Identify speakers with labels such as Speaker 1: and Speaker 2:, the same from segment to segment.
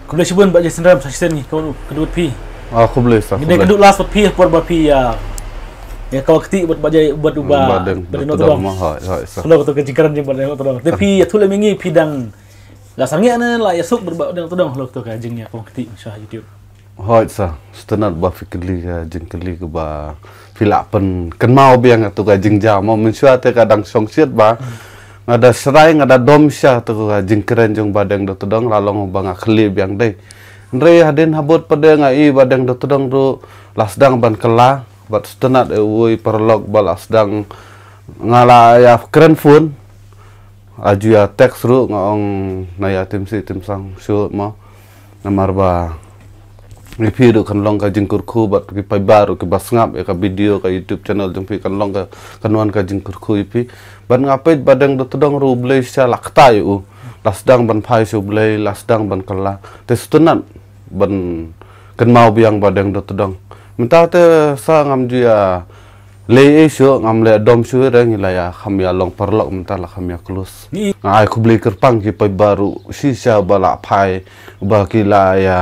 Speaker 1: Kuda sibun bak Jason Ram sasisten ni kau kedua pi.
Speaker 2: Aku boleh sah.
Speaker 1: Ini kedua last buat pi por buat pi ya. Ya kau ketik buat bajai buat ubah.
Speaker 2: Badan todong mah hai sah.
Speaker 1: Kalau kau kecikaran je badan todong. Tapi ya tu le mengi pidang. La sangi ana la ya suk berbak dengan todong kalau tu kajing ya kau ketik syah YouTube.
Speaker 2: Hai sah. Setenat ba fikli ka jingkeli ke ba filapen kan mau biang tu kajing jam mau mensuate kadang songsiat ba. Ngada serai ngada domsya tu jingkeren jong badang do todong lalong bang akli biang dei. Ndre haden habot pada ngai badang do todong tu lasdang ban kela bat setenat woi perlog bal lasdang ngala ya keren phone aju ya teks ru ngong naya tim si tim sang shoot ma namar ba review kan long ka jingkur khu bat ki pai baru ki basngap ka video ka YouTube channel jong pi kan long ka kanuan ka jingkur khu ipi ban ngapet badang do todong ru blei sya lakta yu lasdang ban phai su blei lasdang ban kala te stunat ban kan mau biang badang do todong minta te sa ngam dia le isu ngam le dom su reng ila ya kham ya long perlok minta la kham ya klus ai ku blei kerpang ki pai baru sisa bala phai ba ki la ya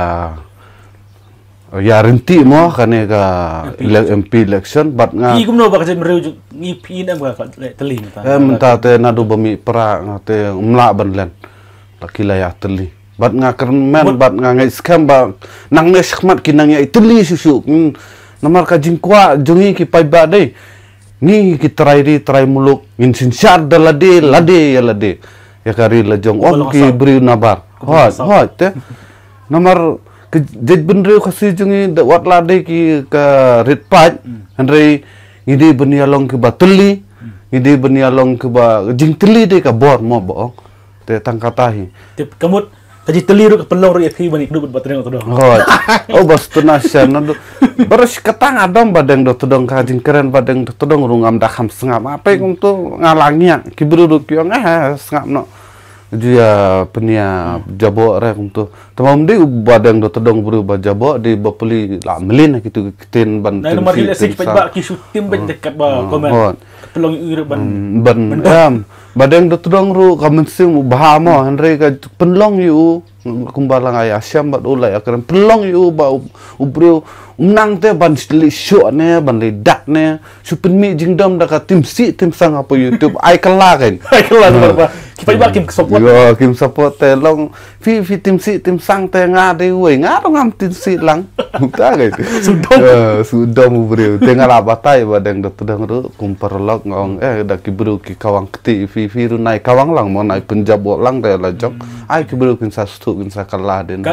Speaker 2: renti mo kane ka MP election bat nga
Speaker 1: I gumno ba kajen meru ngi pi nam ka teling ta.
Speaker 2: Minta te nadu bami pra ngate umla banlen lakila ya teli bat nga kermen bat nga ngai scam ba nang ne skmat kinang ya teli susu namar ka jingkwa jongi ki pai ba dei ni ki try muluk ngin sinsyar dalade lade ya kari lajong om ki beri nabar hot te namar jadi bener kasih jengi wat lade ki ke red paj Henry ngidi benialong ke batuli ngidi benialong ke ba jing teli de ka bor mo bo te tangkatahi
Speaker 1: Tip kamut tadi teli ru ke pelong ru ya ki bani kedut bateng to dong.
Speaker 2: Oh bas tunasya nado baris katang adom badeng do todong ka jing keren badeng do todong rungam dakam sengap apa yang tu ngalangnya ki beru ki sengap no dia penia jabo rek untuk tamam de badang do todong buru ba jabo di bapeli la melin gitu kitin ban
Speaker 1: tim nomor ile sik ba ki syuting ban dekat ba komen pelong ire ban badang do todong ru kamen sing bahamo henry ka penlong yu kumbalang ay asyam bat ulai akran pelong yu ba ubru umnang te ban li show ne ban li dak ne supen mi jingdom da ka tim sang apa YouTube ai kala kan ai kala ba kita iba kim support
Speaker 2: yo kim support te long fi tim sang te nga de we nga ngam tim si lang ta kan sudom ubru te ngala batai badang do todong ru kumparlok ngong da ki bru ki kawang kti fi ru nai kawang lang mo nai penjabo lang te la jok ai ki bru kin sa stu kin sa kala den